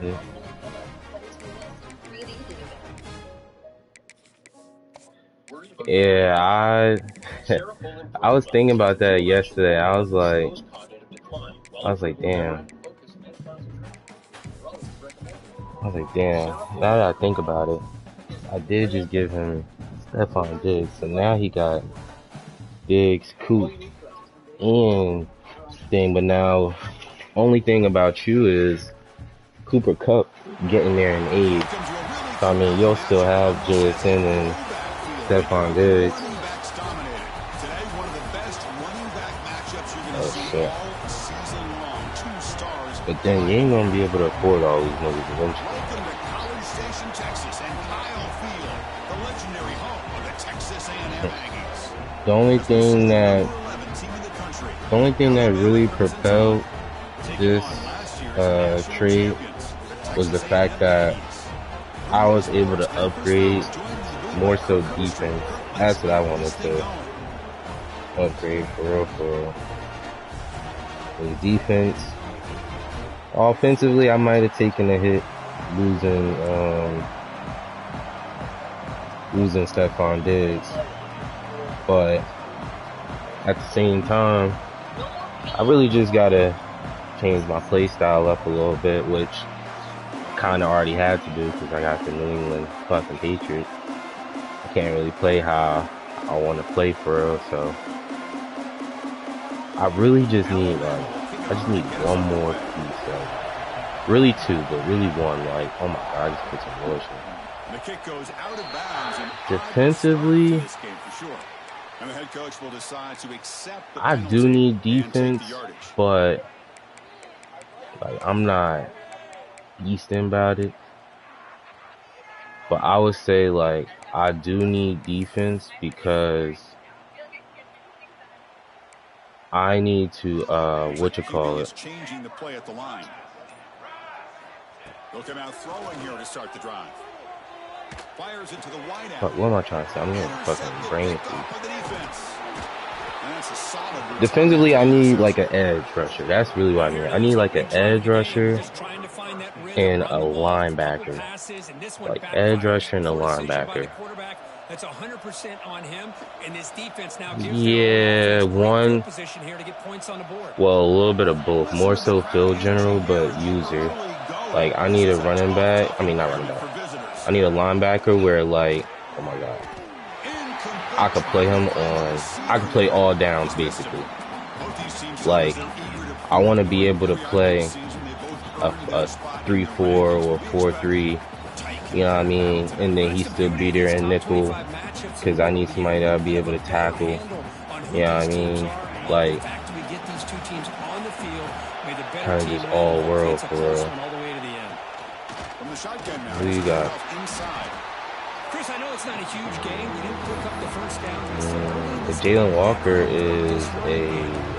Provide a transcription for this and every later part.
about it. Yeah, I was thinking about that yesterday. Damn. Now that I think about it, I did just give him Stephon Diggs, so now he got Diggs, Coop, and thing. But now, only thing about you is Cooper Kupp getting there in age. So I mean, you'll still have JSN and Stephon Diggs. Oh shit. But then you ain't gonna be able to afford all these niggas eventually. The only thing that really propelled this trade was the fact that I was able to upgrade more so defense. That's what I wanted to upgrade for real. In defense, offensively, I might have taken a hit losing Stephon Diggs, but at the same time, I really just gotta change my play style up a little bit, which I kind of already had to do because I got the New England fucking Patriots. I can't really play how I want to play for real, so I really just need one more piece, really two, but really one. Like, oh my god, I just put some bullshit. The kick goes out of bounds. Defensively, And the head coach will decide to accept the I do need defense, but like I'm not beasting about it. But I would say like I do need defense because I need to changing the play at the line. Looking out throwing here to start the drive. Fires into the wide out. What am I trying to say? I'm getting fucking brain food. Defensively, I need like an edge rusher. That's really what I need. I need like an edge rusher and a linebacker. Like edge rusher and a linebacker. That's 100% on him, and this defense now gives one. Well, a little bit of both. More so field general, but user. Like I need a running back. I mean, not running back. I need a linebacker where like, oh my god, I could play him on. I could play all downs basically. Like I want to be able to play a 3-4 or 4-3. You know what I mean? And then he still be there in nickel because I need somebody that'll be able to tackle. You know what I mean? Like kind of just all world for real. Who you got? Chris, I know it's not a huge game. You didn't pick up the first down. But Jalen Walker is a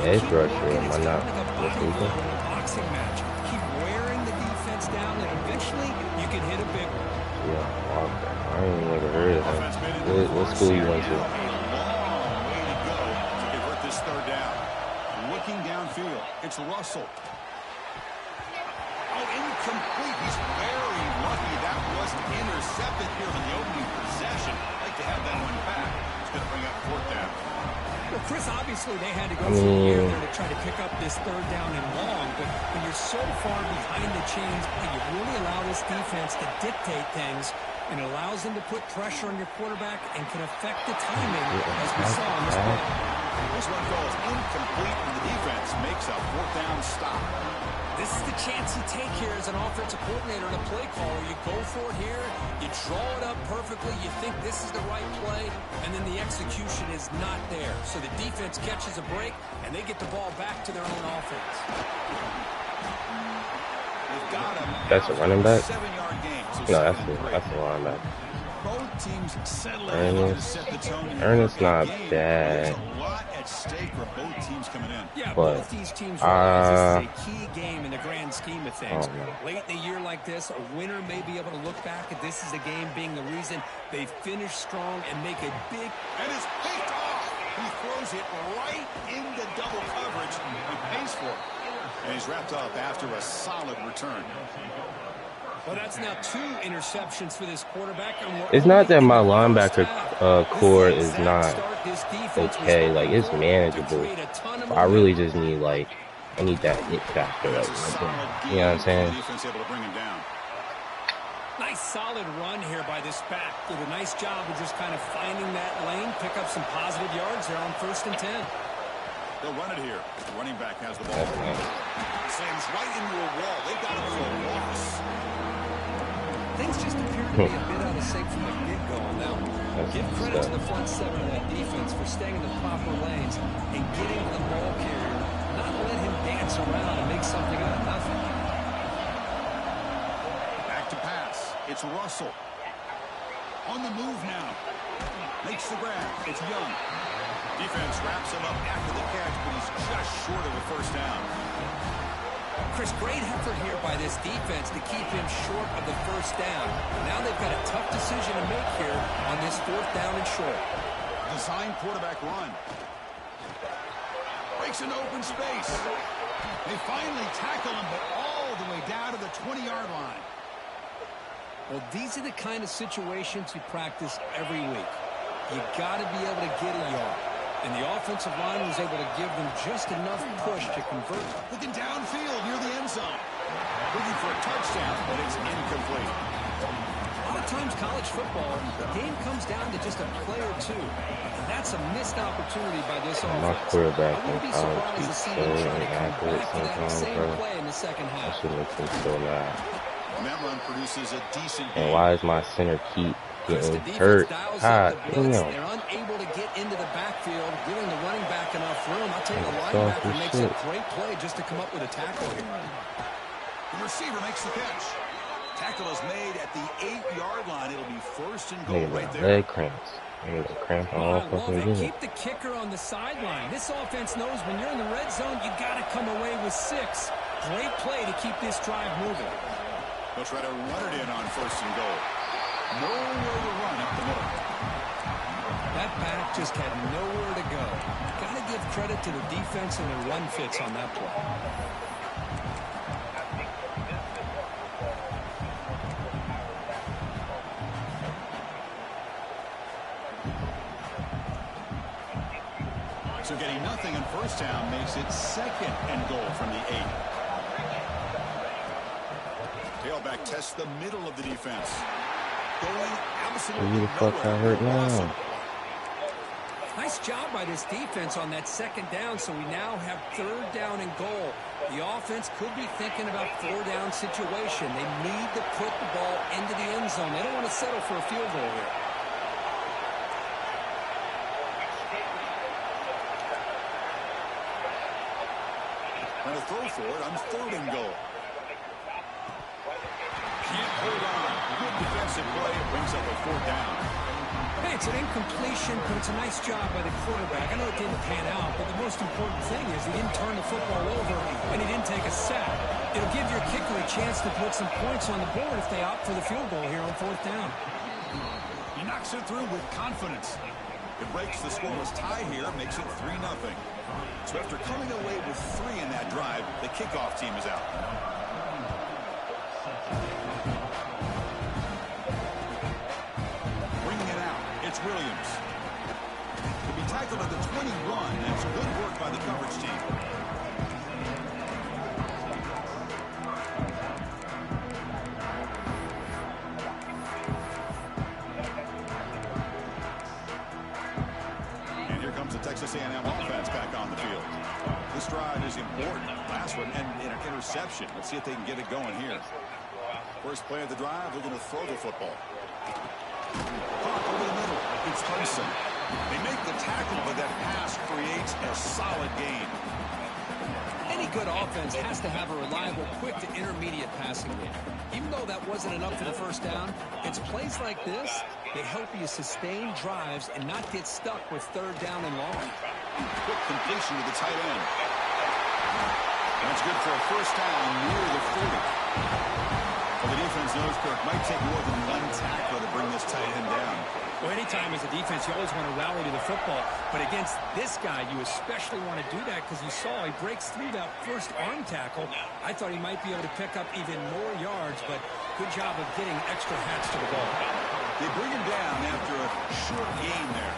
edge rusher. Am I not mistaken? Boxing match. Keep wearing the defense down, and eventually you can hit a big one. Yeah, Walker. I ain't never heard of him. What school you went to? This third down. Looking downfield. It's Russell. Oh, incomplete. He's very lucky that wasn't intercepted here in the opening possession. Like to have that one back. It's going to bring up fourth down. Well, Chris, obviously they had to go through the air there to try to pick up this third down and long, but when you're so far behind the chains, you really allow this defense to dictate things, and it allows them to put pressure on your quarterback and can affect the timing, as we saw in this play. This one goes incomplete, and the defense makes a fourth down stop. This is the chance you take here as an offensive coordinator and a play caller. You go for it here, you draw it up perfectly, you think this is the right play, and then the execution is not there. So the defense catches a break, and they get the ball back to their own offense. That's a running back? No, that's a linebacker. Both teams settling Ernest. to set the tone. Ernest not bad. A lot at stake for both teams coming in. Yeah, But, both these teams realize this is a key game in the grand scheme of things. Late in a year like this, a winner may be able to look back at this as a game being the reason they finish strong and make a big... And it's picked off. He throws it right into double coverage and pays for it. And he's wrapped up after a solid return. Well, that's now 2 interceptions for this quarterback. It's not that my linebacker core is not okay. Like, it's manageable. But I really just need, like, I need that hit factor. Like, you know what I'm saying? Nice solid run here by this back. Did a nice job of just kind of finding that lane, pick up some positive yards there on 1st and 10. They'll run it here. The running back has the ball. Slams right into a wall. They've got him for a loss. Things just appear to be a bit out of sync from the get-go on that one. Give credit to the front 7 of that defense for staying in the proper lanes and getting to the ball carrier. Not let him dance around and make something out of nothing. Back to pass. It's Russell. On the move now. Makes the grab. It's Young. Defense wraps him up after the catch, but he's just short of a 1st down. Chris, great effort here by this defense to keep him short of the 1st down. Now they've got a tough decision to make here on this 4th down and short. Design quarterback run. Breaks an open space. They finally tackle him, but all the way down to the 20-yard line. Well, these are the kind of situations you practice every week. You got to be able to get a yard. And the offensive line was able to give them just enough push to convert. Looking downfield near the end zone. Looking for a touchdown, but it's incomplete. A lot of times college football, the game comes down to just a play or two. And that's a missed opportunity by this offense. My quarterback I wouldn't be surprised to see them try to come back to that same play in the 2nd half. That should make me so mad. That run produces a decent and why is my center keep getting hurt? God damn. They're unable to get into the backfield, giving the running back enough room. I'll tell you, the linebacker makes a great play just to come up with a tackle here. The receiver makes the catch. Tackle is made at the 8-yard line. It'll be 1st and goal right there. Leg cramps. There's a cramp all fucking unit. Keep the kicker on the sideline. This offense knows when you're in the red zone, you got to come away with 6. Great play to keep this drive moving. They'll try to run it in on 1st and goal. Nowhere to run up the middle. That back just had nowhere to go. Got to give credit to the defense and the run fits on that play. So getting nothing in 1st down makes it 2nd and goal from the 8. Tailback tests the middle of the defense. Going absolutely who the fuck got hurt now? Nice job by this defense on that 2nd down, so we now have 3rd down and goal. The offense could be thinking about 4-down situation. They need to put the ball into the end zone. They don't want to settle for a field goal here. And a throw for it on 3rd and goal. Can't hold on. Good defensive play. It brings up a 4th down. Hey, it's an incompletion, but it's a nice job by the quarterback. I know it didn't pan out, but the most important thing is he didn't turn the football over and he didn't take a sack. It'll give your kicker a chance to put some points on the board if they opt for the field goal here on 4th down. He knocks it through with confidence. It breaks the scoreless tie here, makes it 3-0. So after coming away with 3 in that drive, the kickoff team is out. Bringing it out, it's Williams. To be tackled at the 21, that's good work by the coverage team. Texas A&M offense back on the field. This drive is important. Last one ended in an interception. Let's see if they can get it going here. First play of the drive, they're going to throw the football. Caught over the middle. It's Tyson. They make the tackle, but that pass creates a solid gain. Any good offense has to have a reliable, quick to intermediate passing game. Even though that wasn't enough for the 1st down, it's plays like this that help you sustain drives and not get stuck with 3rd down and long. Quick completion to the tight end. That's good for a 1st down near the 40. Well, the defense knows Kirk might take more than one tackle to bring this tight end down. Well, anytime as a defense, you always want to rally to the football. But against this guy, you especially want to do that because you saw he breaks through that first arm tackle. I thought he might be able to pick up even more yards, but Good job of getting extra hats to the ball. They bring him down after a short gain there.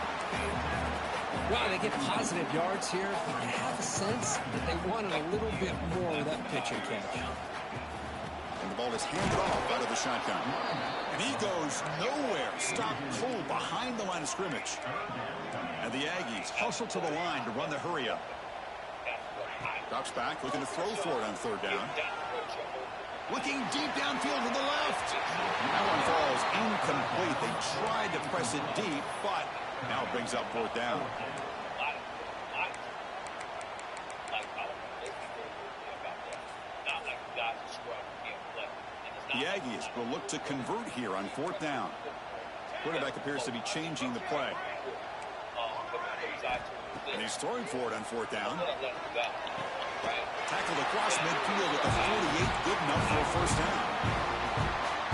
Well, they get positive yards here, but you have a sense that they wanted a little bit more of that pitch and catch. And the ball is handed off out of the shotgun. And he goes nowhere. Stop cold behind the line of scrimmage. And the Aggies hustle to the line to run the hurry up. Drops back, looking to throw for it on third down. Looking deep downfield to the left. That one falls incomplete. They tried to press it deep, but now it brings up fourth down. The Aggies will look to convert here on fourth down. Quarterback appears to be changing the play. And he's throwing for it on fourth down. Tackled across midfield at the 48, good enough for a first down.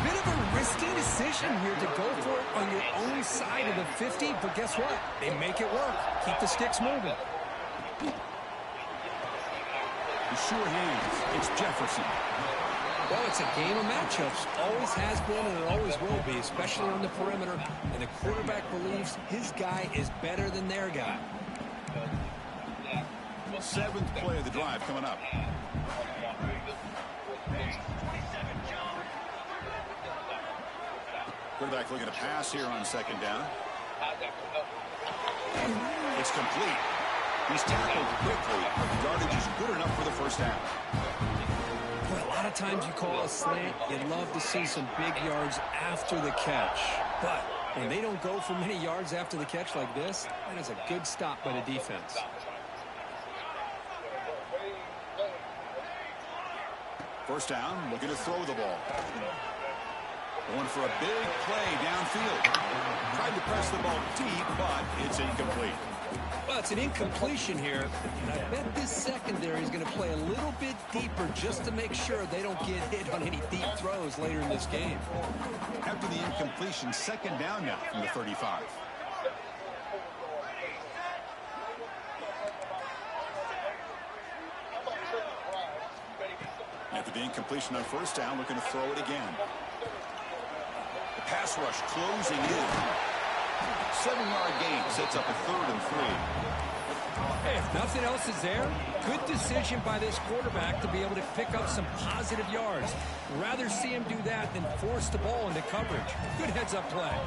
Bit of a risky decision here to go for it on your own side of the 50, but guess what? They make it work. Keep the sticks moving. The sure hands. It's Jefferson. Well, it's a game of matchups. Always has been and it always will be, especially on the perimeter. And the quarterback believes his guy is better than their guy. Seventh play of the drive coming up. Quarterback looking to pass here on second down. It's complete. He's tackled quickly, but the yardage is good enough for the first down. Boy, a lot of times you call a slant, you'd love to see some big yards after the catch. But when they don't go for many yards after the catch like this, that is a good stop by the defense. First down, looking to throw the ball. Going for a big play downfield. Tried to press the ball deep, but it's incomplete. Well, it's an incompletion here, and I bet this secondary is going to play a little bit deeper just to make sure they don't get hit on any deep throws later in this game. After the incompletion, second down now from the 35. After the incompletion on first down, looking to throw it again. The pass rush closing in. 7-yard gain sets up a 3rd and 3. Hey, if nothing else is there, good decision by this quarterback to be able to pick up some positive yards. Rather see him do that than force the ball into coverage. Good heads-up play.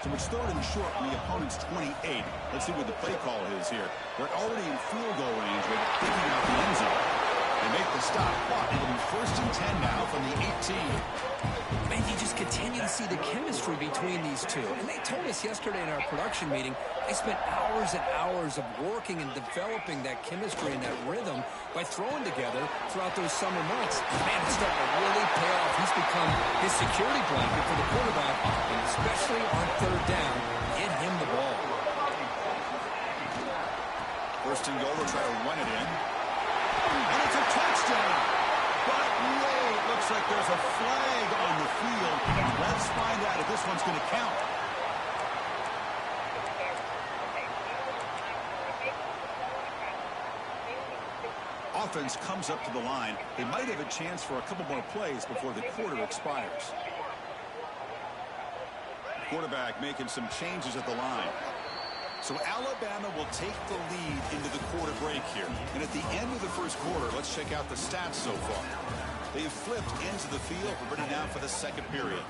So it's 3rd and short from the opponent's 28. Let's see what the play call is here. They're already in field goal range with kicking out the end zone. They make the stop, but it'll be 1st and 10 now from the 18. Man, you just continue to see the chemistry between these two. And they told us yesterday in our production meeting, they spent hours and hours of working and developing that chemistry and that rhythm by throwing together throughout those summer months. Man, it's starting to really pay off. He's become his security blanket for the quarterback, and especially on third down, get him the ball. 1st and goal, they'll try to run it in. And it's a touchdown. But no, it looks like there's a flag on the field. Let's find out if this one's going to count. Offense comes up to the line. They might have a chance for a couple more plays before the quarter expires. Quarterback making some changes at the line. So Alabama will take the lead into the quarter break here. And at the end of the first quarter, let's check out the stats so far. They've flipped into the field. We're ready now for the second period.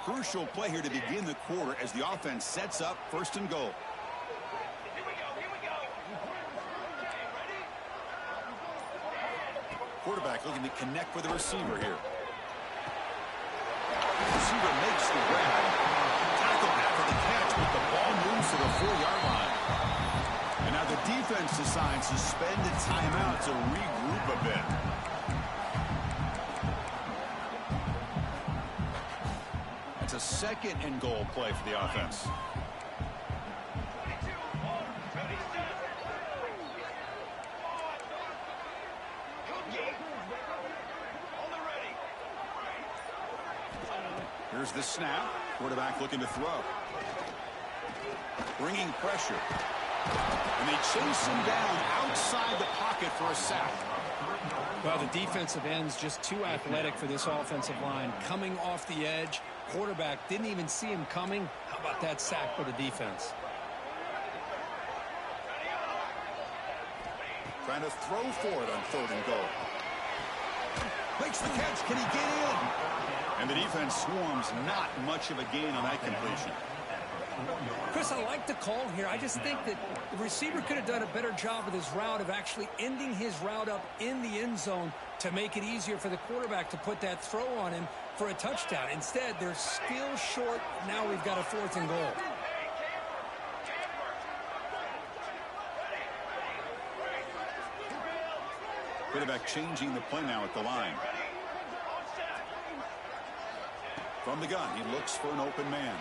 Crucial play here to begin the quarter as the offense sets up 1st and goal. Quarterback looking to connect with the receiver here. Receiver makes the grab. Tackle after the catch, but the ball moves to the 4-yard line. And now the defense decides to spend a timeout to regroup a bit. It's a 2nd and goal play for the offense. Here's the snap. Quarterback looking to throw. bringing pressure. And they chase him down outside the pocket for a sack. Well, the defensive end's just too athletic for this offensive line. Coming off the edge, quarterback didn't even see him coming. How about that sack for the defense? Trying to throw for it on 3rd and goal. Makes the catch. Can he get in? And the defense swarms. Not much of a gain on that completion. Chris, I like the call here. I just think that the receiver could have done a better job with his route of actually ending his route up in the end zone to make it easier for the quarterback to put that throw on him for a touchdown. Instead, they're still short. Now we've got a 4th and goal. Quarterback changing the play now at the line. From the gun, he looks for an open man.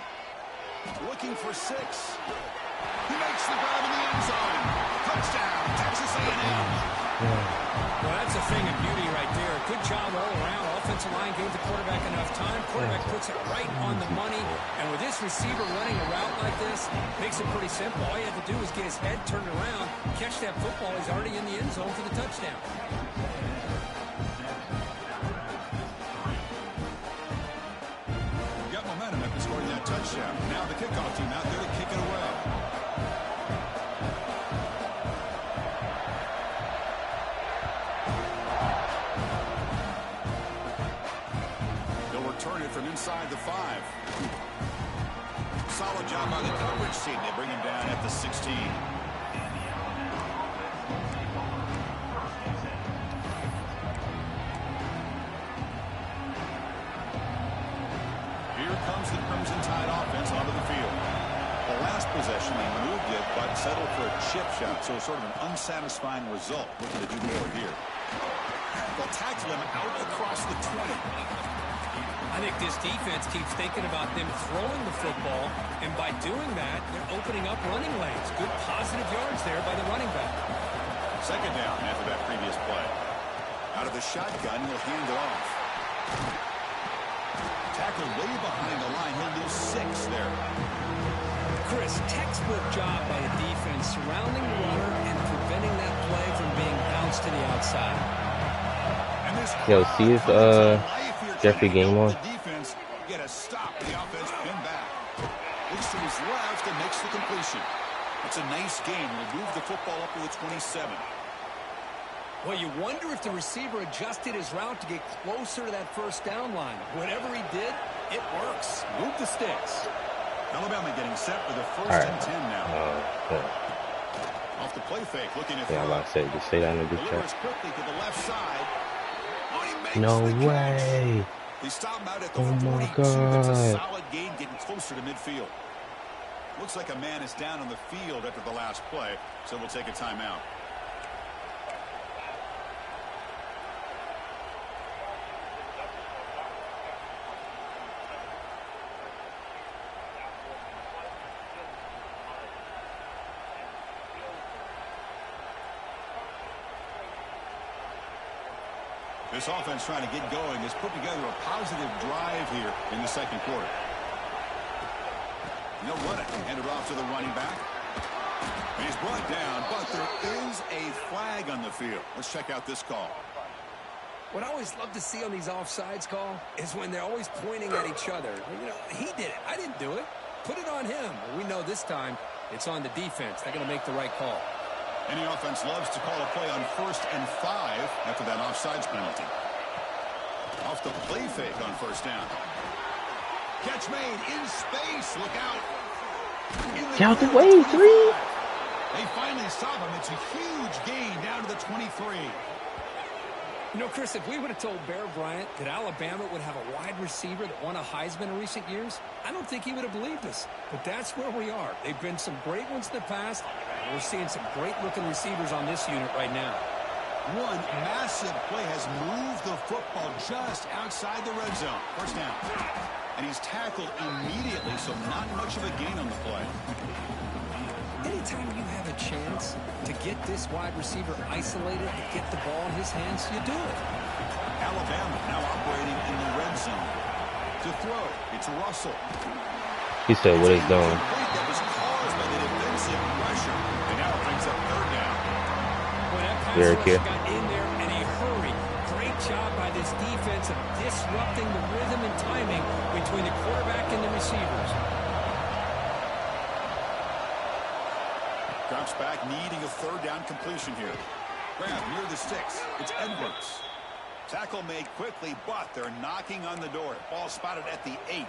Looking for 6. He makes the grab in the end zone. Touchdown, Texas A&M. Well, that's a thing of beauty right there. Good job all around. Offensive line gave the quarterback enough time. Quarterback puts it right on the money. And with this receiver running a route like this, makes it pretty simple. All you have to do is get his head turned around, catch that football. He's already in the end zone for the touchdown. Got momentum after scoring that touchdown. Now the kickoff team out there to kick it away. Turn it from inside the 5. Solid job by the coverage team. They bring him down at the 16. Here comes the Crimson Tide offense onto the field. The last possession, they moved it, but settled for a chip shot, so sort of an unsatisfying result. Looking to do more here. They'll tackle him out across the 20. I think this defense keeps thinking about them throwing the football, and by doing that, they're opening up running lanes. Good positive yards there by the running back. 2nd down after that previous play. Out of the shotgun, he'll hand it off. Tackled way behind the line. He'll lose 6 there. Chris, textbook job by the defense surrounding the runner and preventing that play from being bounced to the outside. Yo, see if Jeffrey game on. Defense get a stop. The offense pin back. Looks to his left and makes the completion. It's a nice game. We'll move the football up to the 27. Well, you wonder if the receiver adjusted his route to get closer to that 1st down line. Whatever he did, it works. Move the sticks. Alabama getting set for the 1st and 10 now. Off the play fake, looking at I'm about to say, just say that in the group chat. Quickly to the left side. No way. They stop him out at the Oh 42. my That's a God. solid gain, getting closer to midfield. Looks like a man is down on the field after the last play, so we'll take a timeout. This offense trying to get going has put together a positive drive here in the 2nd quarter. He'll run it. Hand it off to the running back. And he's brought down, but there is a flag on the field. Let's check out this call. What I always love to see on these offsides call is when they're always pointing at each other. You know, he did it. I didn't do it. Put it on him. We know this time it's on the defense. They're going to make the right call. Any offense loves to call a play on 1st and 5 after that offsides penalty. Off the play fake on 1st down. Catch made in space. Look out. Get out the way, 3. They finally stop him. It's a huge gain down to the 23. You know, Chris, if we would have told Bear Bryant that Alabama would have a wide receiver that won a Heisman in recent years, I don't think he would have believed us. But that's where we are. They've been some great ones in the past. We're seeing some great-looking receivers on this unit right now. One massive play has moved the football just outside the red zone. 1st down. And he's tackled immediately, so not much of a gain on the play. Anytime you have a chance to get this wide receiver isolated, to get the ball in his hands, you do it. Alabama now operating in the red zone. To throw, it's Russell. He said, what is going? That was caught caused by the defensive pressure. And now it brings up third down. Well, that pass rush got in there in a hurry. Great job by this defense of disrupting the rhythm and timing between the quarterback and the receivers. Drops back, needing a third down completion here. Grab near the 6. It's Edwards. Tackle made quickly, but they're knocking on the door. Ball spotted at the 8.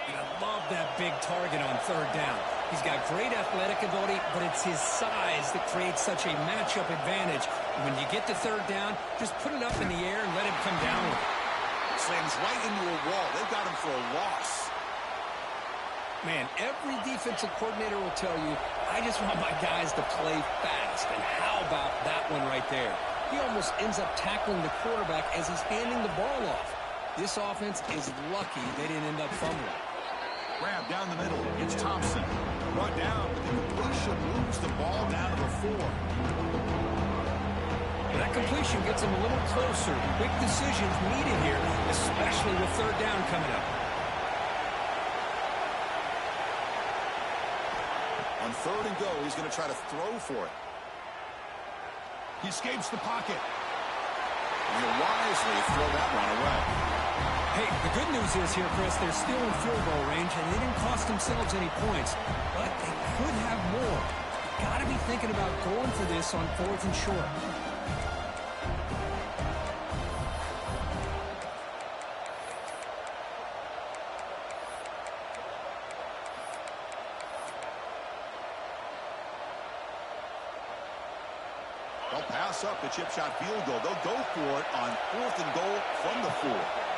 And I love that big target on third down. He's got great athletic ability, but it's his size that creates such a matchup advantage. When you get to third down, just put it up in the air and let him come down with it. Slams right into a wall. They've got him for a loss. Man, every defensive coordinator will tell you, I just want my guys to play fast. And how about that one right there? He almost ends up tackling the quarterback as he's handing the ball off. This offense is lucky they didn't end up fumbling. Grab down the middle. It's Thompson. Brought down. Russia moves the ball down to the 4. That completion gets him a little closer. Quick decisions needed here, especially with third down coming up. On third and go, he's going to try to throw for it. He escapes the pocket. And he'll wisely throw that one away. Hey, the good news is here, Chris, they're still in field goal range, and they didn't cost themselves any points. But they could have more. Got to be thinking about going for this on 4th and short. They'll pass up the chip shot field goal. They'll go for it on 4th and goal from the 4.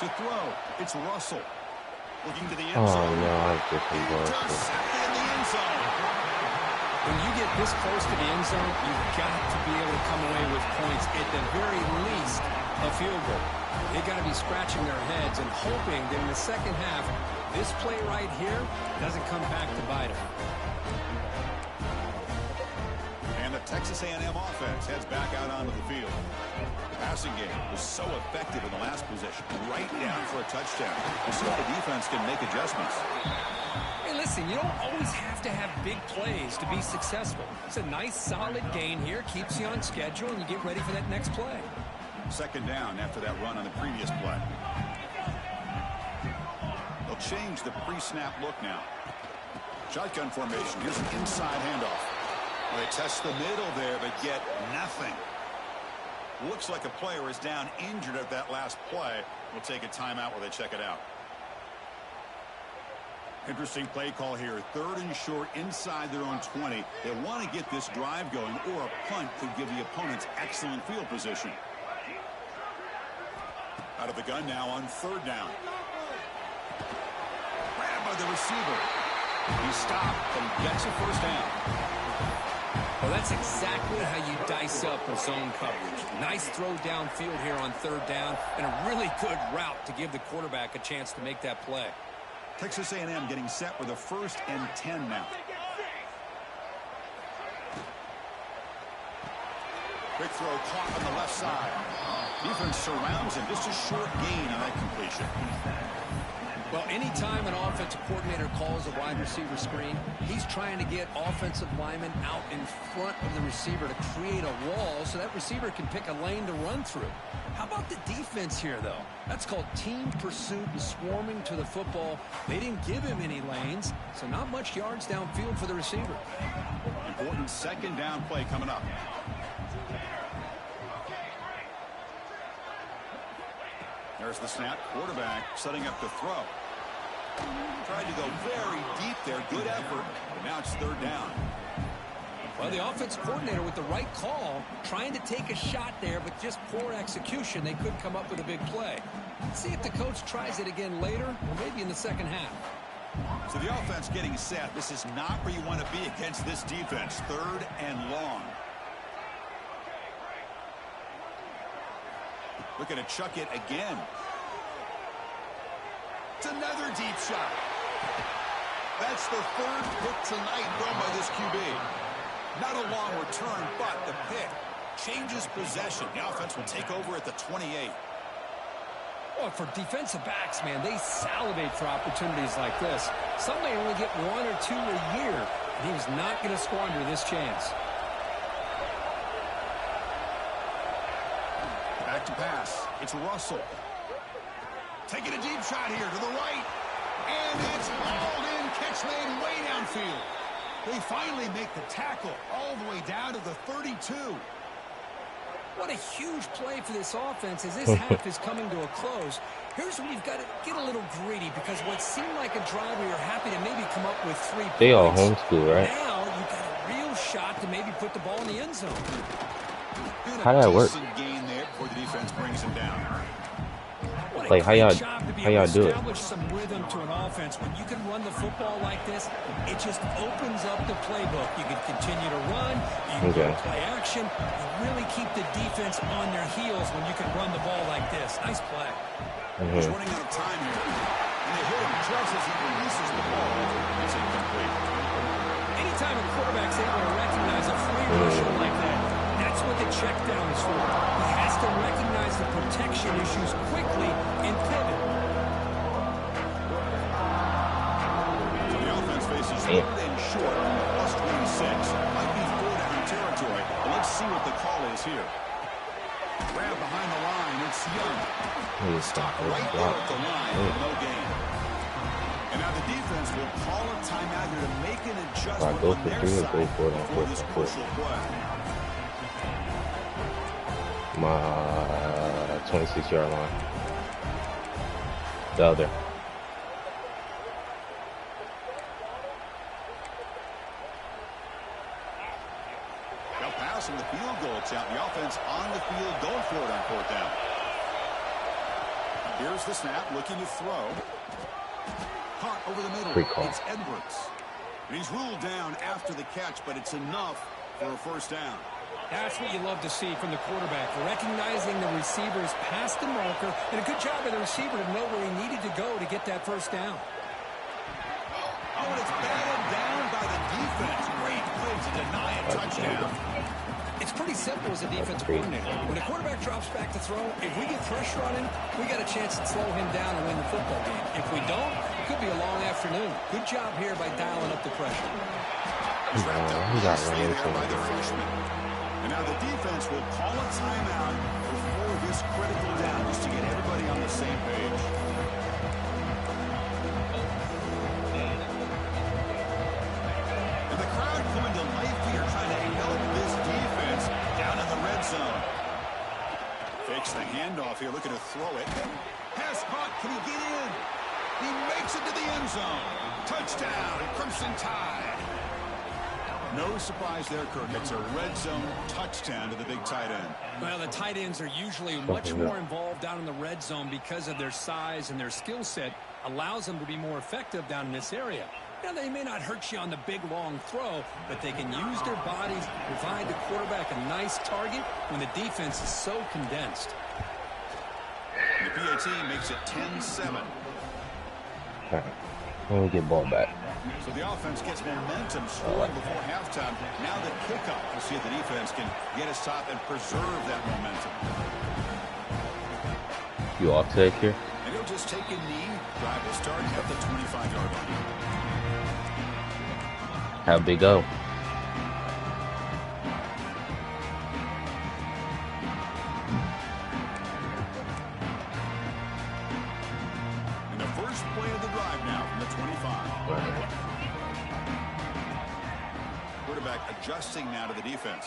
To throw, it's Russell. Looking to the end zone. Oh, no, I just Intercepted in the end zone. When you get this close to the end zone, you've got to be able to come away with points, at the very least, a field goal. They've got to be scratching their heads and hoping that in the second half, this play right here doesn't come back to bite them. And the Texas A&M offense heads back out onto the field. The passing game was so effective in the last possession, right down for a touchdown. We'll see if the defense can make adjustments. Hey, listen, you don't always have to have big plays to be successful. It's a nice, solid gain here, keeps you on schedule, and you get ready for that next play. Second down after that run on the previous play. They'll change the pre-snap look now. Shotgun formation. Here's an inside handoff. They test the middle there, but get nothing. Looks like a player is down injured at that last play. We'll take a timeout while they check it out. Interesting play call here. Third and short inside their own 20. They want to get this drive going, or a punt could give the opponents excellent field position. Out of the gun now on third down. Grabbed by the receiver. He stopped and gets a first down. Well, that's exactly how you dice up a zone coverage. Nice throw downfield here on third down, and a really good route to give the quarterback a chance to make that play. Texas A&M getting set for the 1st and 10 now. Quick throw caught on the left side. Defense surrounds him. Just a short gain on that completion. Well, anytime an offensive coordinator calls a wide receiver screen, he's trying to get offensive linemen out in front of the receiver to create a wall so that receiver can pick a lane to run through. How about the defense here, though? That's called team pursuit and swarming to the football. They didn't give him any lanes, so not much yards downfield for the receiver. Important second down play coming up. There's the snap. Quarterback setting up to throw. Tried to go very deep there. Good effort. But now it's third down. Well, the offense coordinator with the right call, trying to take a shot there, but just poor execution. They couldn't come up with a big play. Let's see if the coach tries it again later, or maybe in the second half. So the offense getting set. This is not where you want to be against this defense. Third and long. Looking to chuck it again. It's another deep shot. That's the third pick tonight thrown by this QB. Not a long return, but the pick changes possession. The offense will take over at the 28. Oh, for defensive backs, man, they salivate for opportunities like this. Some may only get 1 or 2 a year, and he was not going to squander this chance. Back to pass. It's Russell. Taking a deep shot here to the right. And it's hauled in. Catch made way downfield. They finally make the tackle all the way down to the 32. What a huge play for this offense as this half is coming to a close. Here's where you've got to get a little greedy because what seemed like a drive where you're happy to maybe come up with 3 points. They all homeschool, right? Now you've got a real shot to maybe put the ball in the end zone. How did that work? Gain there before the defense brings him down. Like how y'all do it? Establish some rhythm to an offense. When you can run the football like this, it just opens up the playbook. You can continue to run, you can play action, and really keep the defense on their heels when you can run the ball like this. Nice play. He's running out of time here. And they hit him just as he releases the ball. It's incomplete. Anytime a quarterback's able to recognize a free rusher like that, that's what the check down is for. He has to recognize the protection issues quickly and pivot. So the offense faces 3rd and short, plus 26. Might be 4-down territory, but let's see what the call is here. Grab behind the line, it's Young. Stop right there at the line, no gain. And now the defense will call a timeout here to make an adjustment go on for their 3 or go side for it before this crucial play. My 26-yard line. The other. Now passing the field goal attempt. The offense on the field going for it on 4th down. Here's the snap, looking to throw. Caught over the middle. It's Edwards. And he's ruled down after the catch, but it's enough for a 1st down. That's what you love to see from the quarterback, recognizing the receiver's past the marker, and a good job of the receiver to know where he needed to go to get that 1st down. Oh, and it's batted down by the defense. Great play to deny a touchdown. It's pretty simple as a defensive coordinator. When a quarterback drops back to throw, if we get pressure on him, we got a chance to slow him down and win the football game. If we don't, it could be a long afternoon. Good job here by dialing up the pressure. He's wrapped up nicely there by the freshman. And now the defense will call a timeout before this critical down just to get everybody on the same page. And the crowd coming to life here trying to help this defense down in the red zone. Fakes the handoff here, looking to throw it. Pass caught, can he get in? He makes it to the end zone. Touchdown, Crimson Tide. No surprise there, Kirk. It's a red zone touchdown to the big tight end. Well, the tight ends are usually much more involved down in the red zone because of their size and their skill set allows them to be more effective down in this area. Now, they may not hurt you on the big, long throw, but they can use their bodies to provide the quarterback a nice target when the defense is so condensed. The PAT makes it 10-7. All right. Let me get ball back. So the offense gets momentum scoring before halftime. Now the kickoff. We'll see if the defense can get a stop and preserve that momentum. You off take here? And he'll just take a knee. Drive will start at the 25-yard line. How'd they go? And the first play of the drive now from the 25. Quarterback adjusting now to the defense.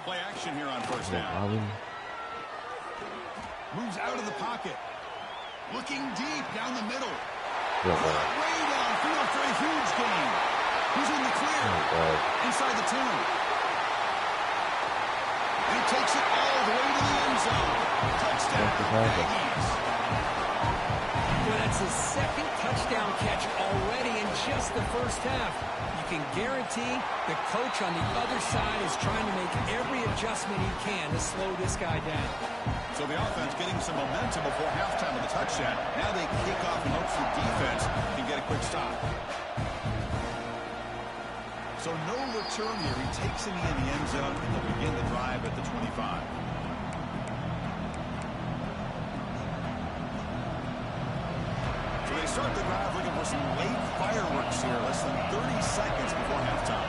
Play action here on 1st down. Moves out of the pocket. Looking deep down the middle. Way downfield for a huge gain. He's in the clear. Inside the 2. And he takes it all the way to the end zone. Touchdown. Aggies. Well, that's his 2nd touchdown catch already in just the 1st half. You can guarantee the coach on the other side is trying to make every adjustment he can to slow this guy down. So the offense getting some momentum before halftime with the touchdown. Now they kick off and hopes the defense can get a quick stop. So no return here. He takes him in the end zone, and they'll begin the drive at the 25. They start the drive looking for some late fireworks here, less than 30 seconds before halftime.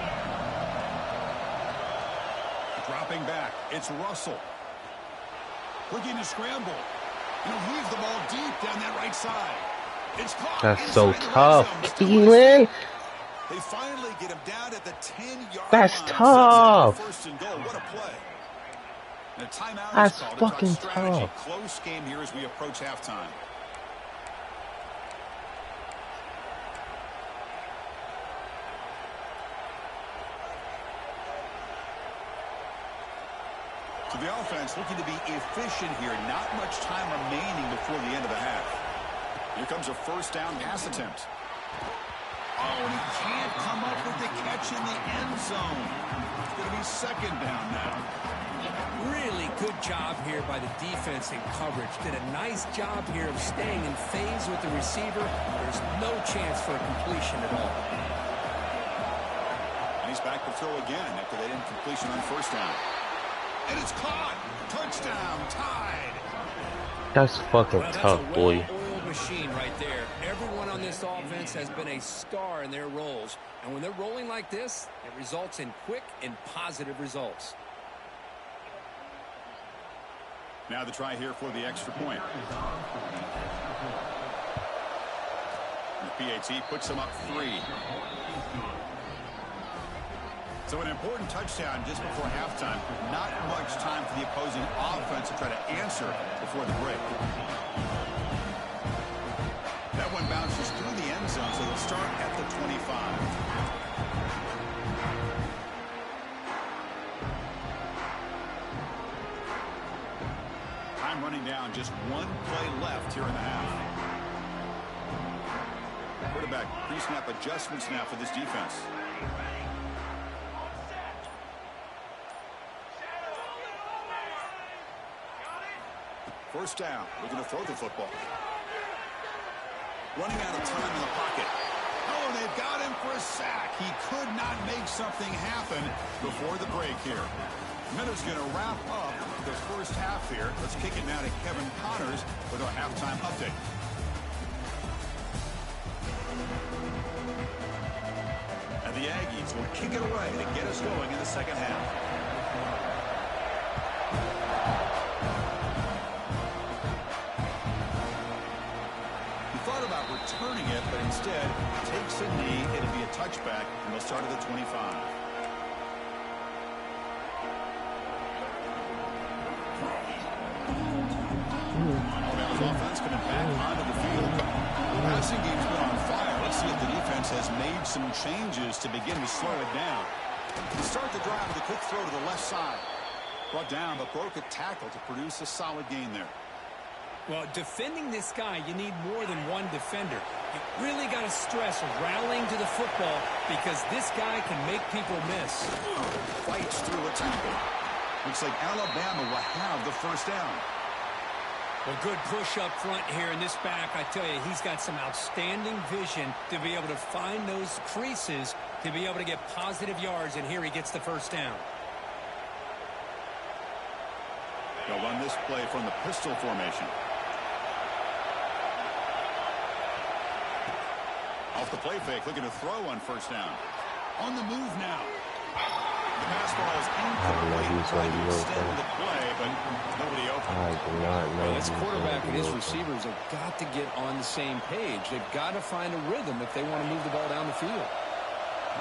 Dropping back, it's Russell. Looking to scramble. He'll heave the ball deep down that right side. It's caught. That's so tough. Thielen. They finally get him down at the 10-yard That's line. tough. First and goal. What a play. And a timeout That's is called. fucking strategy. tough. Close game here as we approach halftime. So the offense looking to be efficient here. Not much time remaining before the end of the half. Here comes a first down pass attempt. Oh, and he can't come up with the catch in the end zone. It's going to be second down now. Really good job here by the defense in coverage. Did a nice job here of staying in phase with the receiver. There's no chance for a completion at all. And he's back to throw again after that incompletion on first down. And it's caught. Touchdown. Tied. That's fucking tough, boy. Well-oiled machine right there. Everyone on this offense has been a star in their roles. And when they're rolling like this, it results in quick and positive results. Now the try here for the extra point. And the PAT puts them up 3. So an important touchdown just before halftime. Not much time for the opposing offense to try to answer before the break. That one bounces through the end zone, so they'll start at the 25. Time running down, just one play left here in the half. Quarterback pre-snap adjustments now for this defense. First down, looking to throw the football. Running out of time in the pocket. Oh, and they've got him for a sack. He could not make something happen before the break here. Miller's going to wrap up the first half here. Let's kick it now to Kevin Connors with our halftime update. And the Aggies will kick it away to get us going in the second half. Returning it, but instead takes a knee. It'll be a touchback, and they'll start at the 25. Alabama's offense coming back onto the field. The passing game's been on fire. Let's see if the defense has made some changes to begin to slow it down. To start the drive with a quick throw to the left side. Brought down, but broke a tackle to produce a solid gain there. Well, defending this guy, you need more than one defender. You really got to stress rallying to the football because this guy can make people miss. Fights through a tackle. Looks like Alabama will have the first down. Well, good push up front here in this back. I tell you, he's got some outstanding vision to be able to find those creases, to be able to get positive yards, and here he gets the first down. They'll run this play from the pistol formation. Off the play fake, looking to throw on first down. On the move now. The pass ball is incomplete. Trying to extend the play, but nobody open. I do not know. This quarterback and his receivers have got to get on the same page. They've got to find a rhythm if they want to move the ball down the field.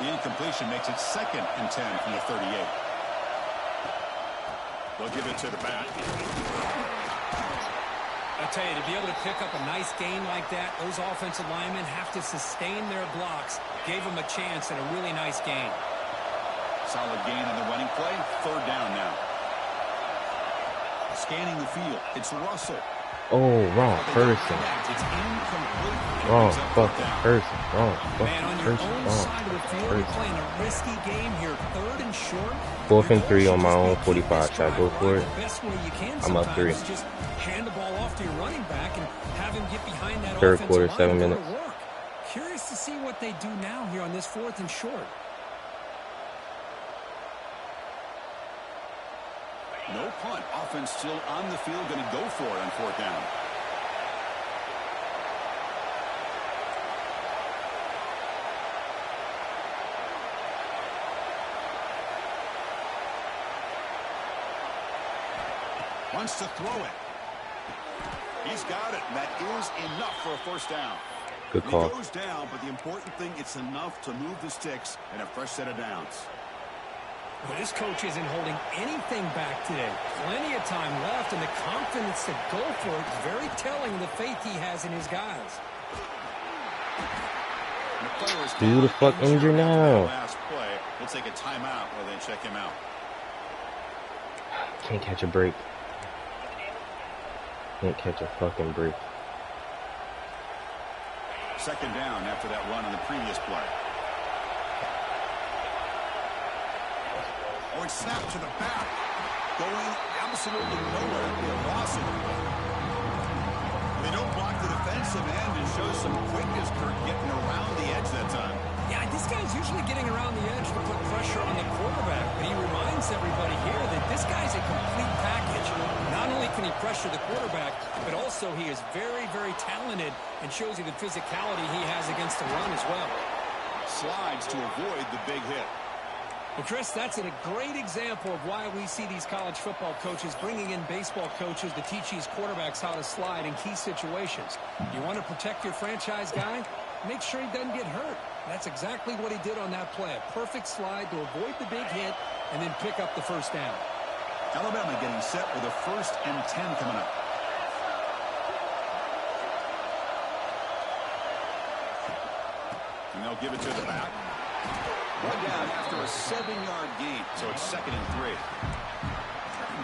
The incompletion makes it 2nd and 10 from the 38. They'll give it to the back. I tell you, to be able to pick up a nice gain like that, those offensive linemen have to sustain their blocks. Gave them a chance and a really nice gain. Solid gain on the running play. 3rd down now. Scanning the field. It's Russell. Oh, wrong person. It's incomplete. Wrong fucking person. Wrong Man, on fucking your person. own side of the field, you're playing a risky game here. 3rd and short. 4th and 3 on my own 45. Should I go for it? The best way you can I'm up 3. just hand the ball off to your running back and have him get behind that 3rd offensive quarter, line 7 and go to minutes. work. Curious to see what they do now here on this 4th and short. No punt. Offense still on the field. Going to go for it on 4th down. Wants to throw it. He's got it, and that is enough for a first down. Good call. He goes down, but the important thing, it's enough to move the sticks and a fresh set of downs. Well, this coach isn't holding anything back today. Plenty of time left, and the confidence to go for it is very telling of the faith he has in his guys. Who the fuck injured now? Last play. We'll take a timeout while they check him out. Can't catch a break. Can't catch a fucking break. Second down after that run on the previous play. Oh, it's snapped to the back. Going absolutely nowhere. They're lost it. They don't block the defensive end and show some quickness, Kirk, getting around the edge that time. Yeah, this guy's usually getting around the edge to put pressure on the quarterback, but he reminds everybody here that this guy's a complete package. Not only can he pressure the quarterback, but also he is very, very talented and shows you the physicality he has against the run as well. Slides to avoid the big hit. Well, Chris, that's a great example of why we see these college football coaches bringing in baseball coaches to teach these quarterbacks how to slide in key situations. You want to protect your franchise guy? Make sure he doesn't get hurt. That's exactly what he did on that play. A perfect slide to avoid the big hit and then pick up the first down. Alabama getting set with a 1st and 10 coming up. And they'll give it to the back. One down after a 7-yard gain, so it's 2nd and 3.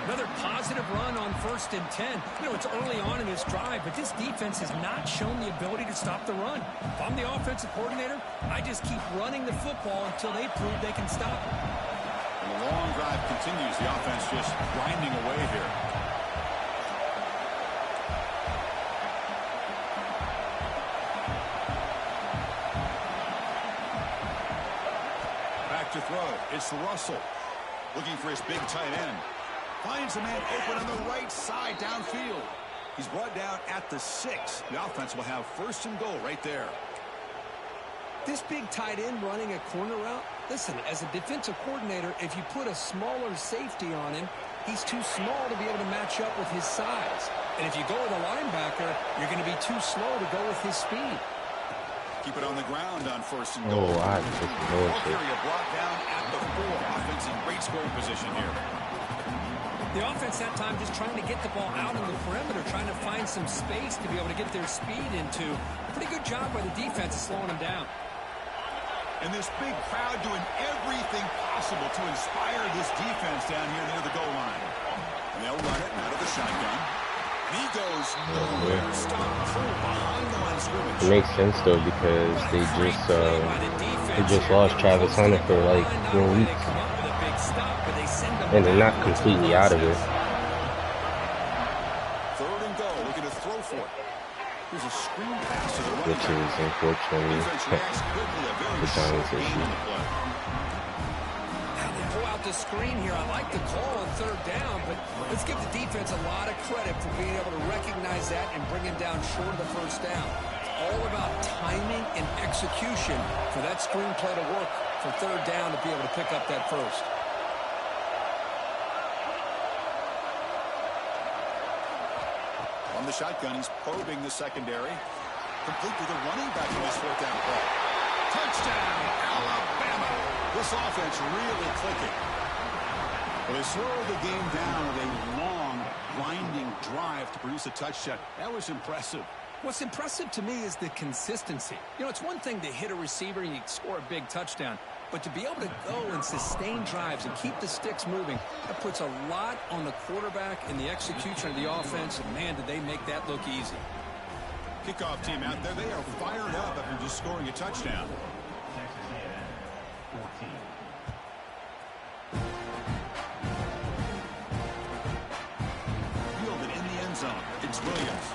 Another positive run on 1st and 10. You know, it's early on in this drive, but this defense has not shown the ability to stop the run. If I'm the offensive coordinator, I just keep running the football until they prove they can stop it. And the long drive continues. The offense just grinding away here. Back to throw. It's Russell looking for his big tight end. Finds a man open on the right side downfield. He's brought down at the 6. The offense will have 1st and goal right there. This big tight end running a corner route, listen, as a defensive coordinator, if you put a smaller safety on him, he's too small to be able to match up with his size. And if you go with a linebacker, you're going to be too slow to go with his speed. Keep it on the ground on 1st and goal. Oh, I just bullshit. Brought down at the 4. Offense in great scoring position here. The offense that time just trying to get the ball out on the perimeter, trying to find some space to be able to get their speed into. Pretty good job by the defense of slowing them down. And this big crowd doing everything possible to inspire this defense down here near the goal line. And they'll run it out of the shotgun. And he goes nowhere. Stop behind the line of scrimmage. It makes sense though because they just lost Travis Hunter for like 4 weeks. And they're not completely out of it. 3rd and goal, looking to throw for it. Here's a screen pass to the running Which is unfortunately the Giants' issue. Now they pull out the screen here. I like the call on 3rd down, but let's give the defense a lot of credit for being able to recognize that and bring him down short of the 1st down. It's all about timing and execution for that screen play to work for 3rd down to be able to pick up that first. On the shotgun, he's probing the secondary. Complete with a running back in this 4th down play. Touchdown, Alabama. This offense really clicking. Well, they slowed the game down with a long, grinding drive to produce a touchdown. That was impressive. What's impressive to me is the consistency. You know, it's one thing to hit a receiver and you score a big touchdown, but to be able to go and sustain drives and keep the sticks moving, that puts a lot on the quarterback and the execution of the offense, and man, did they make that look easy. Kickoff team out there, they are fired up after just scoring a touchdown. Fielded in the end zone. It's Williams.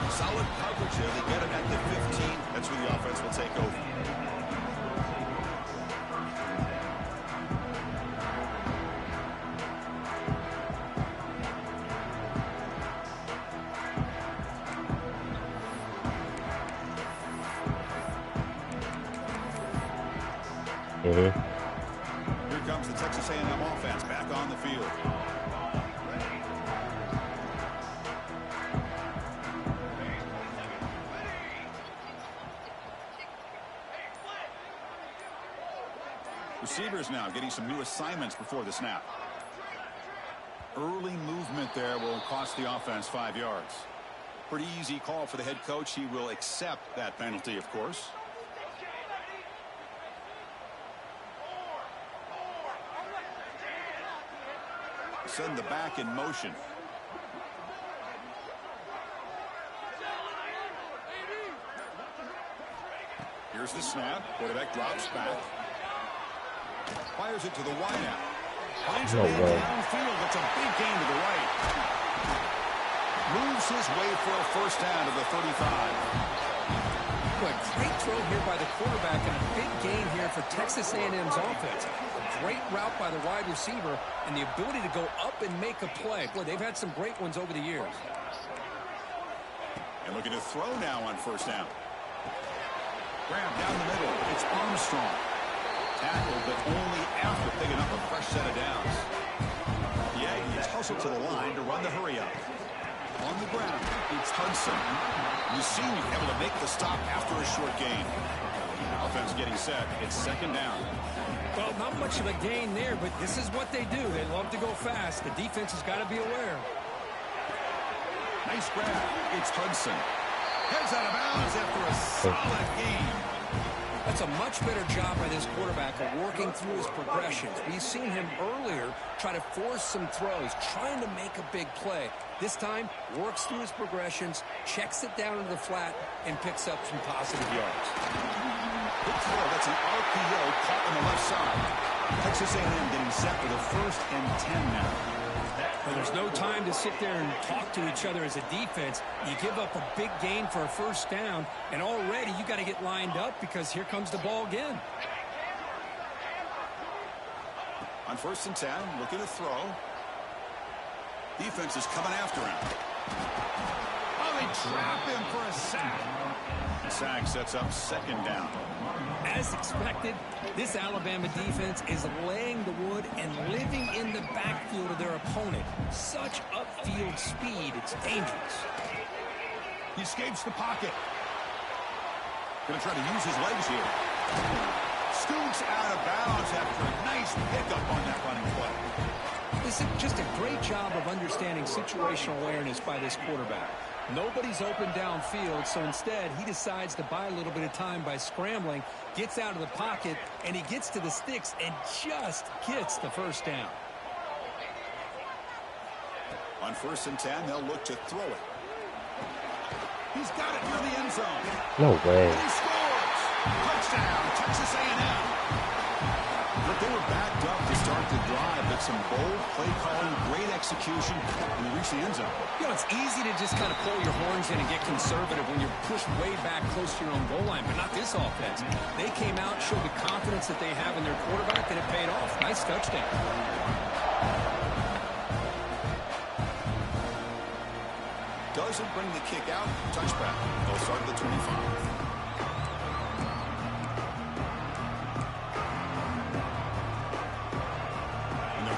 Solid coverage here. They get him at the 15. That's where the offense will take over. Here comes the Texas A&M offense back on the field. Receivers now getting some new assignments before the snap. Early movement there will cost the offense 5 yards. Pretty easy call for the head coach. He will accept that penalty, of course. Send the back in motion. Here's the snap. Quarterback drops back. Fires it to the wideout. Finds a man downfield. That's a big gain to the right. Moves his way for a first down to the 35. A great throw here by the quarterback and a big gain here for Texas A&M's offense. A great route by the wide receiver and the ability to go up and make a play. Boy, they've had some great ones over the years. And looking to throw now on first down. Grab down the middle. It's Armstrong. Tackled, but only after picking up a fresh set of downs. The Aggies hustle to the line to run the hurry up. On the ground, it's Hudson. The senior able to make the stop after a short gain. Offense getting set. It's second down. Well, not much of a gain there, but this is what they do. They love to go fast. The defense has got to be aware. Nice grab. It's Hudson. Heads out of bounds after a solid gain. That's a much better job by this quarterback of working through his progressions. We've seen him earlier try to force some throws, trying to make a big play. This time, works through his progressions, checks it down into the flat, and picks up some positive yards. Good throw. That's an RPO caught on the left side. Texas A&M getting set for the 1st and 10 now. Well, there's no time to sit there and talk to each other as a defense. You give up a big gain for a first down, and already you got to get lined up because here comes the ball again. On 1st and 10, looking to throw. Defense is coming after him. Oh, they trap him for a sack. Sack sets up second down. As expected, this Alabama defense is laying the wood and living in the backfield of their opponent. Such upfield speed, it's dangerous. He escapes the pocket. Going to try to use his legs here. Scoots out of bounds after a nice pickup on that running play. This is just a great job of understanding situational awareness by this quarterback. Nobody's open downfield, so instead he decides to buy a little bit of time by scrambling, gets out of the pocket, and he gets to the sticks and just gets the first down. On 1st and 10, they'll look to throw it. He's got it near the end zone. No way. And he scores! Touchdown, Texas A&M. But they were backed up to start the drive, but some bold play calling, great execution, and they reach the end zone. You know, it's easy to just kind of pull your horns in and get conservative when you're pushed way back close to your own goal line, but not this offense. They came out, showed the confidence that they have in their quarterback, and it paid off. Nice touchdown. Doesn't bring the kick out. Touchback. They'll start at the 25.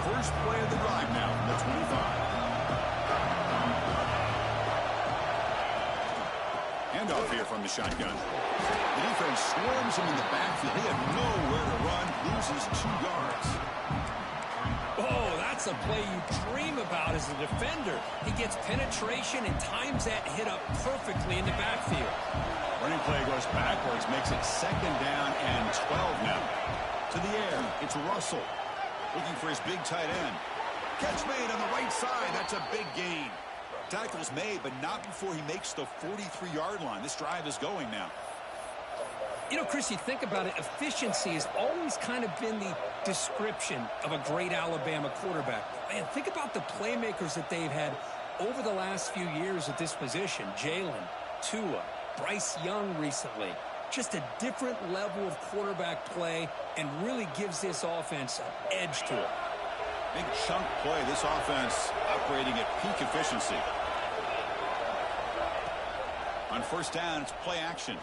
First play of the drive now from the 25. Handoff here from the shotgun. The defense swarms him in the backfield. He had nowhere to run. Loses 2 yards. Oh, that's a play you dream about as a defender. He gets penetration and times that hit up perfectly in the backfield. Running play goes backwards, makes it second down and 12 now. To the air, it's Russell. Looking for his big tight end. Catch made on the right side. That's a big gain. Tackle's made, but not before he makes the 43-yard line. This drive is going now. You know, Chris, you think about it, efficiency has always kind of been the description of a great Alabama quarterback. Man, think about the playmakers that they've had over the last few years at this position. Jalen, Tua, Bryce Young recently. Just a different level of quarterback play and really gives this offense an edge to it. Big chunk play. This offense operating at peak efficiency. On first down, it's play action.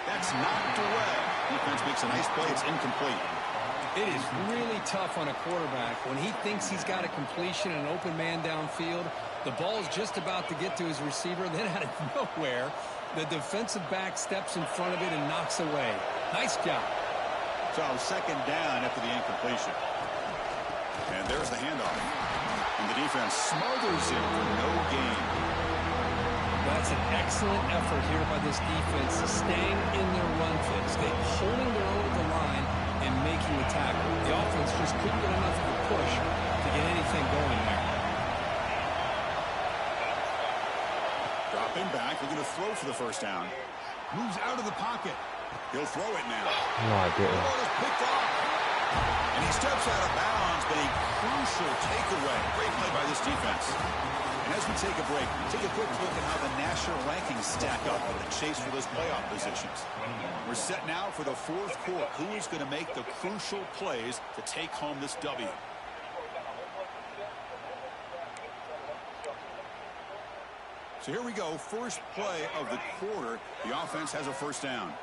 That's knocked away. Defense makes a nice play. It's incomplete. It is really tough on a quarterback when he thinks he's got a completion and an open man downfield. The ball's just about to get to his receiver. Then out of nowhere, the defensive back steps in front of it and knocks away. Nice job. So second down after the incompletion. And there's the handoff. And the defense smothers him for no gain. That's an excellent effort here by this defense, staying in their run fix. They're holding their own at the line and making the tackle. The offense just couldn't get enough of a push to get anything going there. Dropping back, looking to throw for the first down. Moves out of the pocket. He'll throw it now. No, I didn't. The ball is picked off. And he steps out of bounds, but a crucial takeaway. Great play by this defense. And as we take a break, take a quick look at how the national rankings stack up in the chase for those playoff positions. We're set now for the fourth quarter. Who is going to make the crucial plays to take home this W? So here we go. First play of the quarter. The offense has a first down.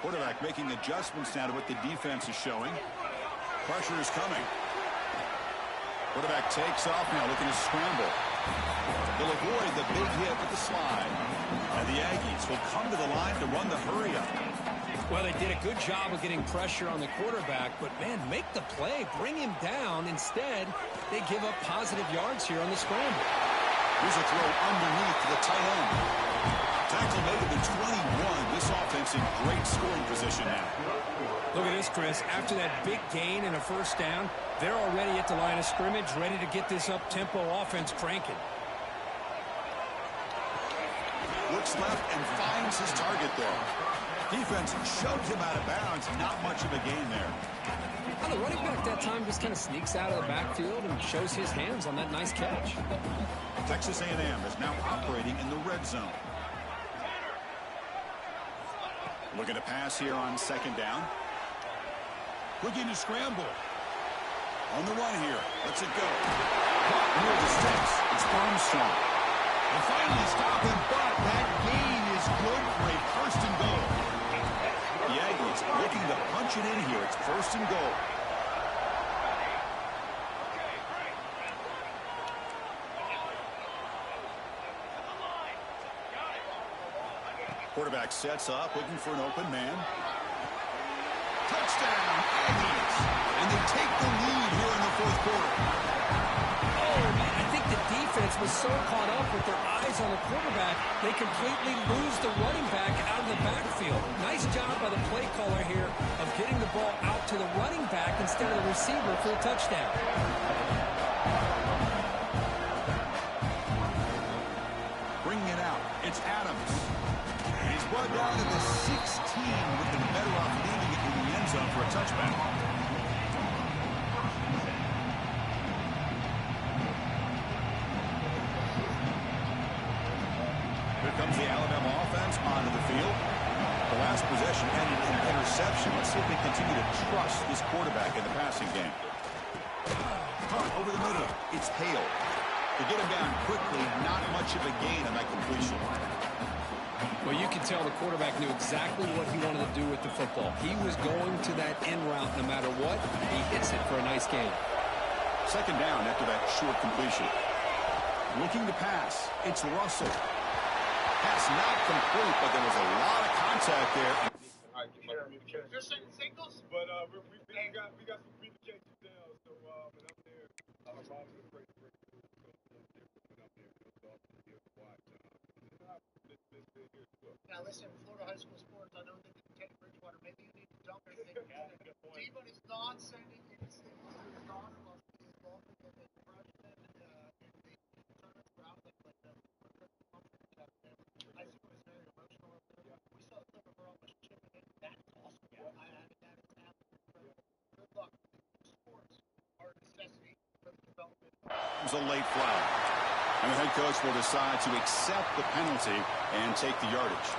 Quarterback making adjustments now to what the defense is showing. Pressure is coming. Quarterback takes off now, looking to scramble. They'll avoid the big hit with the slide. And the Aggies will come to the line to run the hurry up. Well, they did a good job of getting pressure on the quarterback, but, man, make the play, bring him down. Instead, they give up positive yards here on the scramble. Here's a throw underneath to the tight end. Tackle made at the 21. This offense in great scoring position now. Look at this, Chris. After that big gain and a first down, they're already at the line of scrimmage, ready to get this up-tempo offense cranking. Looks left and finds his target there. Defense shoved him out of bounds. Not much of a gain there. Well, the running back that time just kind of sneaks out of the backfield and shows his hands on that nice catch. Texas A&M is now operating in the red zone. Looking to pass here on second down. Looking to scramble. On the run here. Lets it go. Near the sticks. It's Armstrong. And finally stop him, but that gain is good for a first and goal. The Aggies looking to punch it in here. It's first and goal. Quarterback sets up, looking for an open man. Touchdown, Aggies! And they take the lead here in the fourth quarter. Oh, man, I think the defense was so caught up with their eyes on the quarterback, they completely lose the running back out of the backfield. Nice job by the play caller here of getting the ball out to the running back instead of the receiver for a touchdown. Bringing it out, it's Adams. He's brought down to the 16. Would have been better off leaving it in the end zone for a touchback. Here comes the Alabama offense onto the field. The last possession ended in an interception. Let's see if they continue to trust this quarterback in the passing game. Over the middle, it's Hale. To get him down quickly, not much of a gain on that completion. Well, you can tell the quarterback knew exactly what he wanted to do with the football. He was going to that end route no matter what. He hits it for a nice gain. Second down after that short completion. Looking to pass. It's Russell. Pass not complete, but there was a lot of contact there. Just singles, but we got some people chasing down, so and I'm there. I'm obviously afraid to break through, so I'm there. So watch. Now listen, Florida high school sports, I know that Teddy Bridgewater, maybe you need to jump in and Devon is not sending his signals to his daughter while she's involved in the freshman in the tournament for outlet like that. I think it was very emotional up there. We saw a clip of her almost chipping in. That's awesome. I mean, that is absolutely incredible. Good luck. Sports are a necessity for the development. It was a late flag. And the head coach will decide to accept the penalty and take the yardage.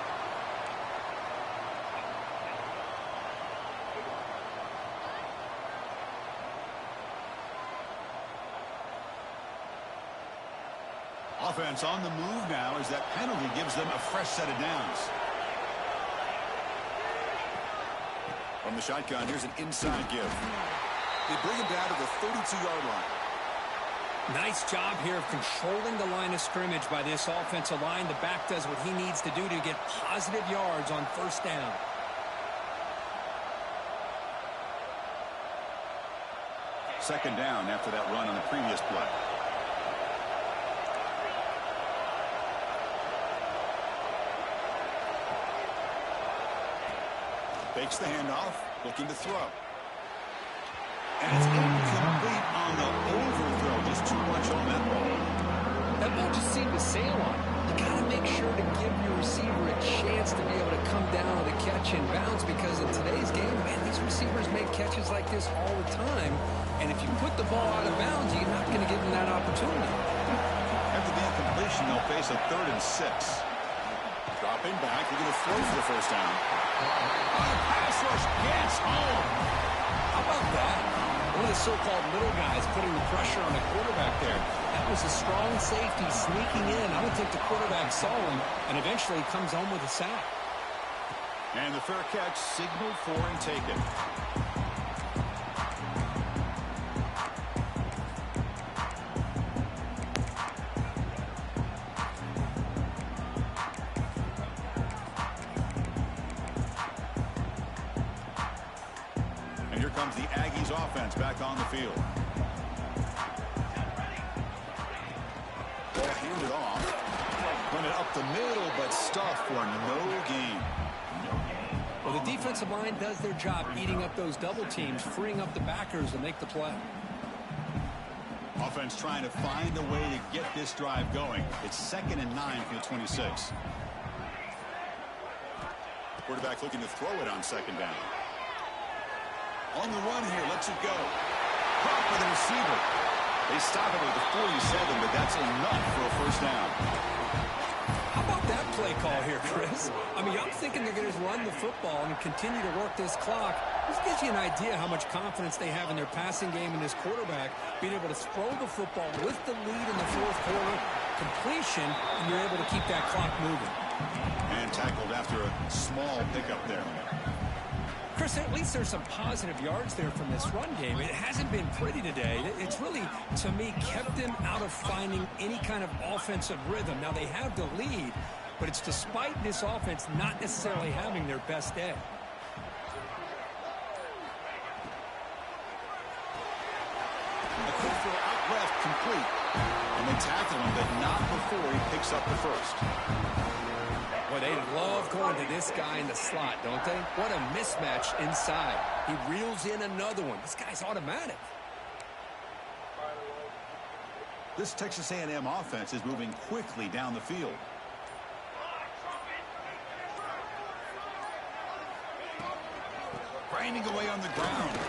Offense on the move now as that penalty gives them a fresh set of downs. From the shotgun, here's an inside give. They bring him down to the 32-yard line. Nice job here of controlling the line of scrimmage by this offensive line. The back does what he needs to do to get positive yards on first down. Second down after that run on the previous play. Fakes the handoff, looking to throw. And it's incomplete on the overthrow. Just too much on that ball. That ball just seemed to sail on. You got to make sure to give your receiver a chance to be able to come down with a catch and bounce, because in today's game, man, these receivers make catches like this all the time. And if you put the ball out of bounds, you're not going to give them that opportunity. After the incompletion, they'll face a 3rd and 6. Dropping back, they're going to throw for the first down. Pass rush gets home. How about that? One of the so-called middle guys putting the pressure on the quarterback there. That was a strong safety sneaking in. I don't think the quarterback saw him, and eventually comes home with a sack. And the fair catch signaled for and taken. And here comes the Aggies offense back on the field. Ball handed off. Run it up the middle, but stuffed for no gain. Well, the defensive line does their job eating up those double teams, freeing up the backers to make the play. Offense trying to find a way to get this drive going. It's 2nd and 9 from the 26. Quarterback looking to throw it on 2nd down. On the run here, lets it go. Caught by the receiver. They stop it at the 47, but that's enough for a first down. How about that play call here, Chris? I mean, I'm thinking they're going to run the football and continue to work this clock. This gives you an idea how much confidence they have in their passing game and this quarterback, being able to throw the football with the lead in the 4th quarter, completion, and you're able to keep that clock moving. And tackled after a small pickup there. Chris, at least there's some positive yards there from this run game. It hasn't been pretty today. It's really, to me, kept them out of finding any kind of offensive rhythm. Now, they have the lead, but it's despite this offense not necessarily having their best day. A quick throw out left, complete. And they tackle him, but not before he picks up the first. Boy, they love going to this guy in the slot, don't they? What a mismatch inside. He reels in another one. This guy's automatic. This Texas A&M offense is moving quickly down the field. Grinding away on the ground.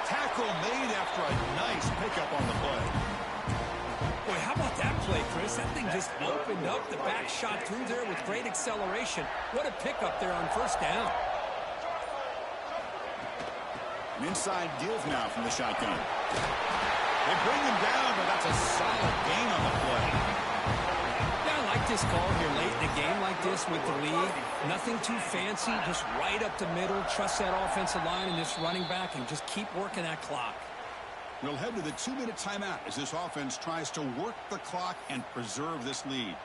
Tackle made after a nice pickup on the play. Boy, how about that play, Chris? That thing just opened up. The back shot through there with great acceleration. What a pickup there on first down. An inside give now from the shotgun. They bring him down, but that's a solid gain on the play. Yeah, I like this call here late in a game like this with the lead. Nothing too fancy, just right up the middle. Trust that offensive line and this running back and just keep working that clock. We'll head to the 2-minute timeout as this offense tries to work the clock and preserve this lead.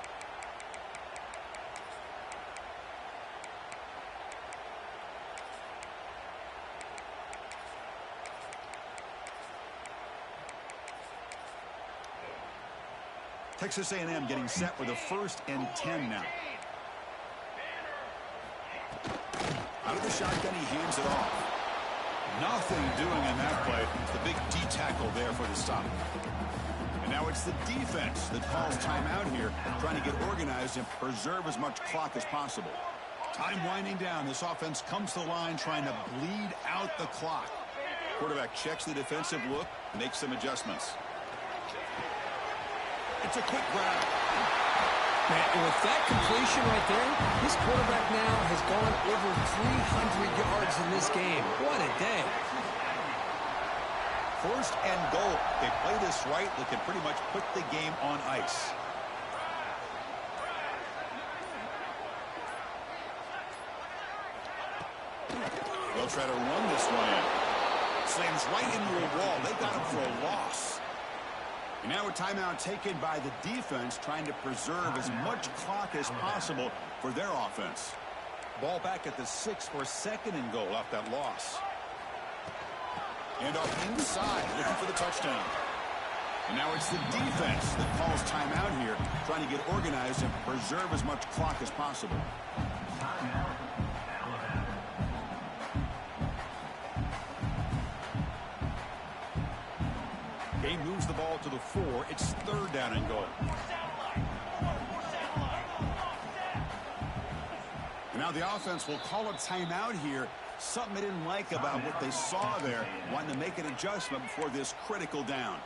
Texas A&M getting set with a 1st and 10 now. Out of the shotgun, he hands it off. Nothing doing in that play. The big D tackle there for the stop. And now it's the defense that calls timeout here, trying to get organized and preserve as much clock as possible. Time winding down. This offense comes to the line trying to bleed out the clock. Quarterback checks the defensive look, makes some adjustments. It's a quick grab. Man, with that completion right there, this quarterback now has gone over 300 yards in this game. What a day. 1st and goal. They play this right, they can pretty much put the game on ice. They'll try to run this one in. Slams right into a wall. They got him for a loss. And now a timeout taken by the defense, trying to preserve as much clock as possible for their offense. Ball back at the 6 for 2nd and goal off that loss. And off inside, looking for the touchdown. And now it's the defense that calls timeout here, trying to get organized and preserve as much clock as possible. Game moves the ball to the 4. It's third down and goal. And now the offense will call a timeout here. Something they didn't like about what they saw there. Wanting to make an adjustment before this critical down.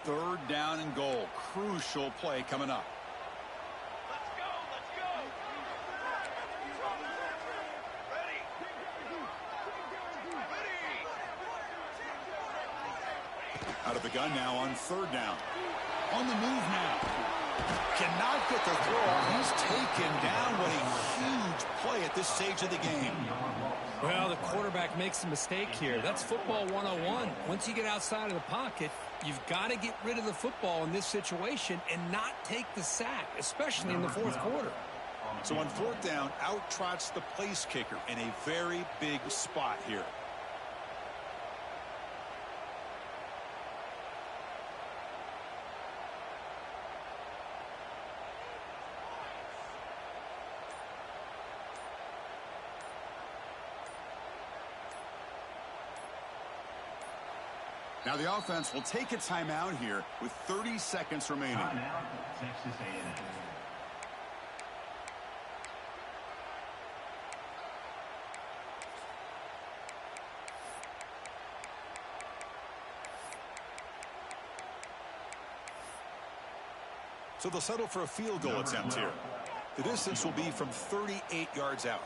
Third down and goal. Crucial play coming up. Let's go, let's go. Out of the gun now on third down. On the move now. Cannot get the throw. He's taken down. What a huge play at this stage of the game. Well, the quarterback makes a mistake here. That's football 101. Once you get outside of the pocket, you've got to get rid of the football in this situation and not take the sack, especially in the fourth quarter. So on fourth down, out trots the place kicker in a very big spot here. Now the offense will take a timeout here with 30 seconds remaining. So they'll settle for a field goal attempt here. The distance will be from 38 yards out.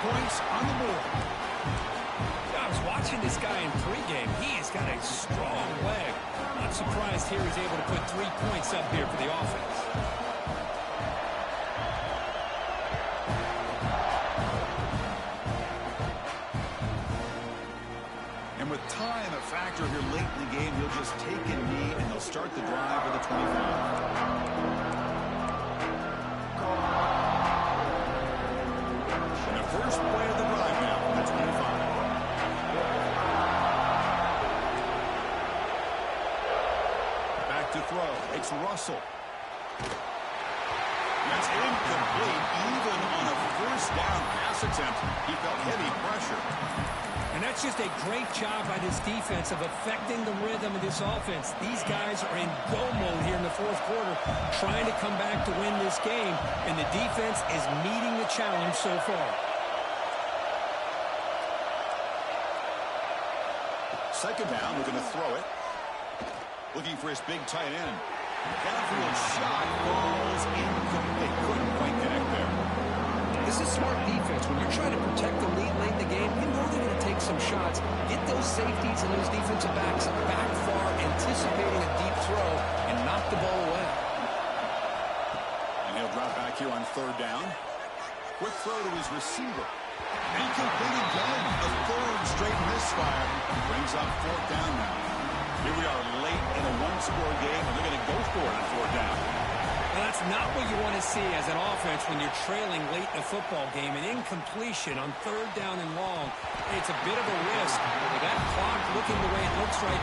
Points on the board. I was watching this guy in pregame. He has got a strong leg. Not surprised here he's able to put 3 points up here for the offense. And with time a factor here late in the game, he'll just take a knee and they'll start the drive with a 25. First play of the drive now from the 25. Back to throw. It's Russell. That's incomplete. Even on a first down pass attempt, he felt heavy pressure. And that's just a great job by this defense of affecting the rhythm of this offense. These guys are in go mode here in the fourth quarter, trying to come back to win this game, and the defense is meeting the challenge so far. Second down, looking to throw it. Looking for his big tight end. Downfield shot falls incomplete. Couldn't quite connect there. This is smart defense. When you're trying to protect the lead late in the game, you know they're going to take some shots. Get those safeties and those defensive backs back far, anticipating a deep throw, and knock the ball away. And he'll drop back here on third down. Quick throw to his receiver. Incomplete again. A third straight misfire. Brings up fourth down now. Here we are late in a one-score game, and they're going to go for it on fourth down. Well, that's not what you want to see as an offense when you're trailing late in a football game. An incompletion on third down and long. It's a bit of a risk. With that clock looking the way it looks right now,